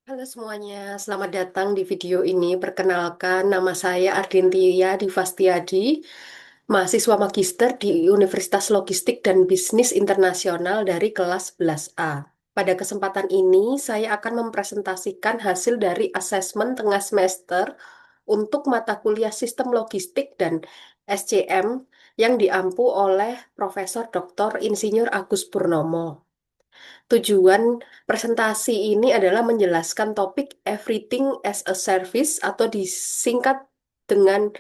Halo semuanya, selamat datang di video ini. Perkenalkan, nama saya Ardintia Divastiadi, mahasiswa magister di Universitas Logistik dan Bisnis Internasional dari kelas 11A. Pada kesempatan ini, saya akan mempresentasikan hasil dari asesmen tengah semester untuk mata kuliah Sistem Logistik dan SCM yang diampu oleh Profesor Dr. Insinyur Agus Purnomo. Tujuan presentasi ini adalah menjelaskan topik Everything as a Service atau disingkat dengan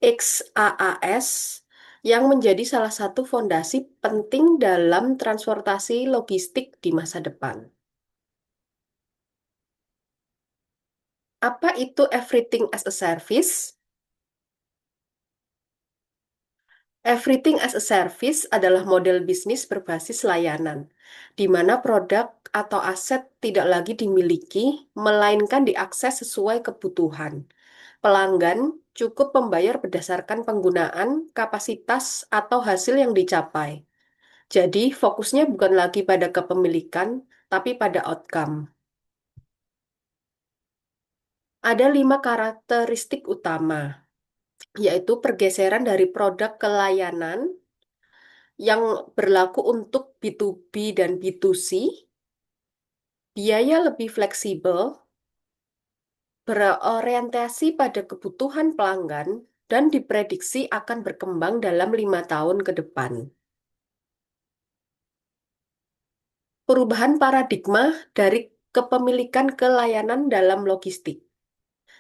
XaaS yang menjadi salah satu fondasi penting dalam transportasi logistik di masa depan. Apa itu Everything as a Service? Everything as a Service adalah model bisnis berbasis layanan, di mana produk atau aset tidak lagi dimiliki, melainkan diakses sesuai kebutuhan. Pelanggan cukup membayar berdasarkan penggunaan, kapasitas, atau hasil yang dicapai. Jadi, fokusnya bukan lagi pada kepemilikan, tapi pada outcome. Ada 5 karakteristik utama, yaitu pergeseran dari produk ke layanan yang berlaku untuk B2B dan B2C, biaya lebih fleksibel, berorientasi pada kebutuhan pelanggan, dan diprediksi akan berkembang dalam 5 tahun ke depan. Perubahan paradigma dari kepemilikan ke layanan dalam logistik.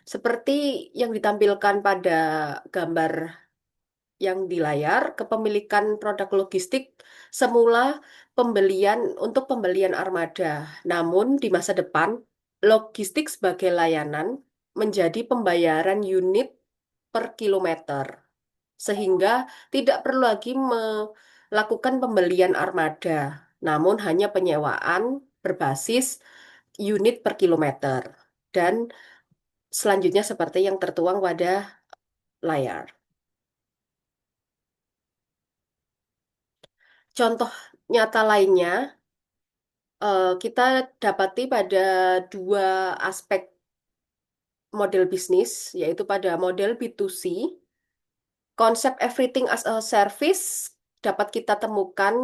Seperti yang ditampilkan pada gambar yang di layar, kepemilikan produk logistik semula untuk pembelian armada. Namun di masa depan, logistik sebagai layanan menjadi pembayaran unit per kilometer. Sehingga tidak perlu lagi melakukan pembelian armada, namun hanya penyewaan berbasis unit per kilometer. Dan selanjutnya seperti yang tertuang pada layar. Contoh nyata lainnya, kita dapati pada dua aspek model bisnis, yaitu pada model B2C. Konsep everything as a service dapat kita temukan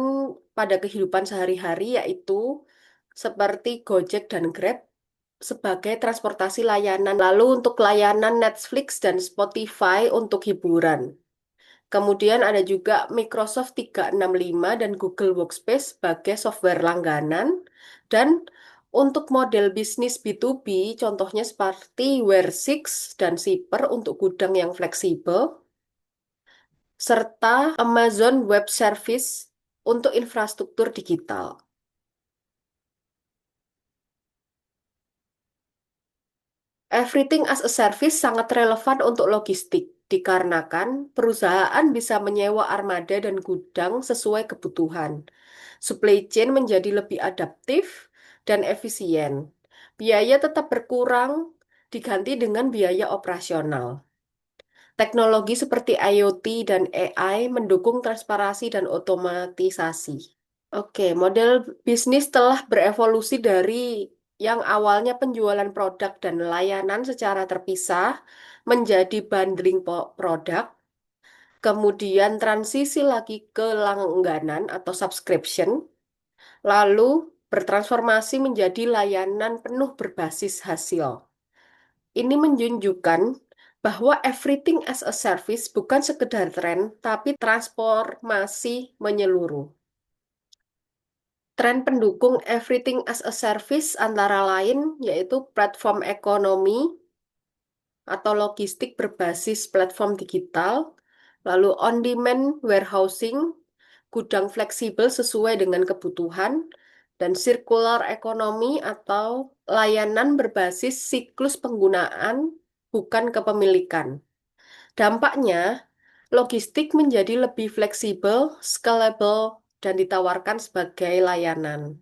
pada kehidupan sehari-hari, yaitu seperti Gojek dan Grab sebagai transportasi layanan. Lalu untuk layanan Netflix dan Spotify untuk hiburan. Kemudian ada juga Microsoft 365 dan Google Workspace sebagai software langganan. Dan untuk model bisnis B2B, contohnya seperti Ware6 dan Zipper untuk gudang yang fleksibel, serta Amazon Web Service untuk infrastruktur digital. Everything as a Service sangat relevan untuk logistik, dikarenakan perusahaan bisa menyewa armada dan gudang sesuai kebutuhan. Supply chain menjadi lebih adaptif dan efisien. Biaya tetap berkurang, diganti dengan biaya operasional. Teknologi seperti IoT dan AI mendukung transparansi dan otomatisasi. Oke, model bisnis telah berevolusi dari yang awalnya penjualan produk dan layanan secara terpisah menjadi bundling produk, kemudian transisi lagi ke langganan atau subscription, lalu bertransformasi menjadi layanan penuh berbasis hasil. Ini menunjukkan bahwa everything as a service bukan sekedar tren, tapi transformasi menyeluruh. Tren pendukung everything as a service antara lain yaitu platform ekonomi atau logistik berbasis platform digital, lalu on-demand warehousing, gudang fleksibel sesuai dengan kebutuhan, dan circular economy atau layanan berbasis siklus penggunaan bukan kepemilikan. Dampaknya, logistik menjadi lebih fleksibel, scalable, dan ditawarkan sebagai layanan.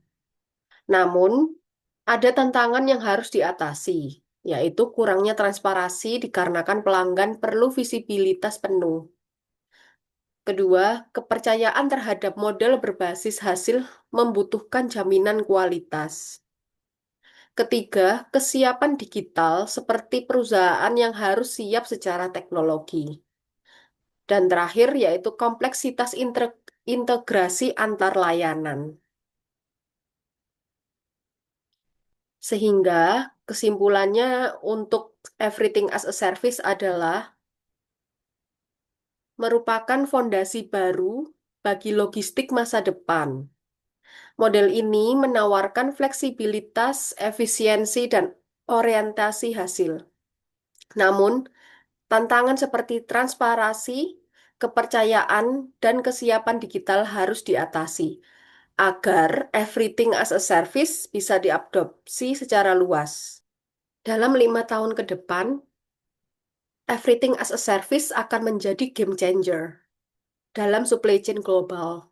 Namun, ada tantangan yang harus diatasi, yaitu kurangnya transparansi dikarenakan pelanggan perlu visibilitas penuh. Kedua, kepercayaan terhadap model berbasis hasil membutuhkan jaminan kualitas. Ketiga, kesiapan digital seperti perusahaan yang harus siap secara teknologi. Dan terakhir yaitu kompleksitas integrasi antar layanan. Sehingga kesimpulannya untuk everything as a service adalah merupakan fondasi baru bagi logistik masa depan. Model ini menawarkan fleksibilitas, efisiensi, dan orientasi hasil. Namun, tantangan seperti transparansi, kepercayaan, dan kesiapan digital harus diatasi agar everything as a service bisa diadopsi secara luas. Dalam 5 tahun ke depan, everything as a service akan menjadi game changer dalam supply chain global.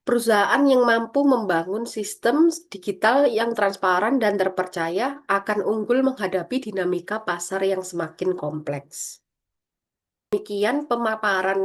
Perusahaan yang mampu membangun sistem digital yang transparan dan terpercaya akan unggul menghadapi dinamika pasar yang semakin kompleks. Demikian pemaparan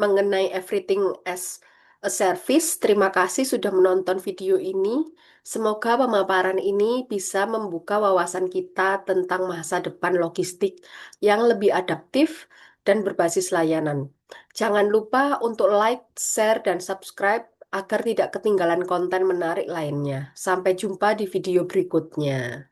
mengenai everything as a service. Terima kasih sudah menonton video ini. Semoga pemaparan ini bisa membuka wawasan kita tentang masa depan logistik yang lebih adaptif dan berbasis layanan. Jangan lupa untuk like, share, dan subscribe agar tidak ketinggalan konten menarik lainnya. Sampai jumpa di video berikutnya.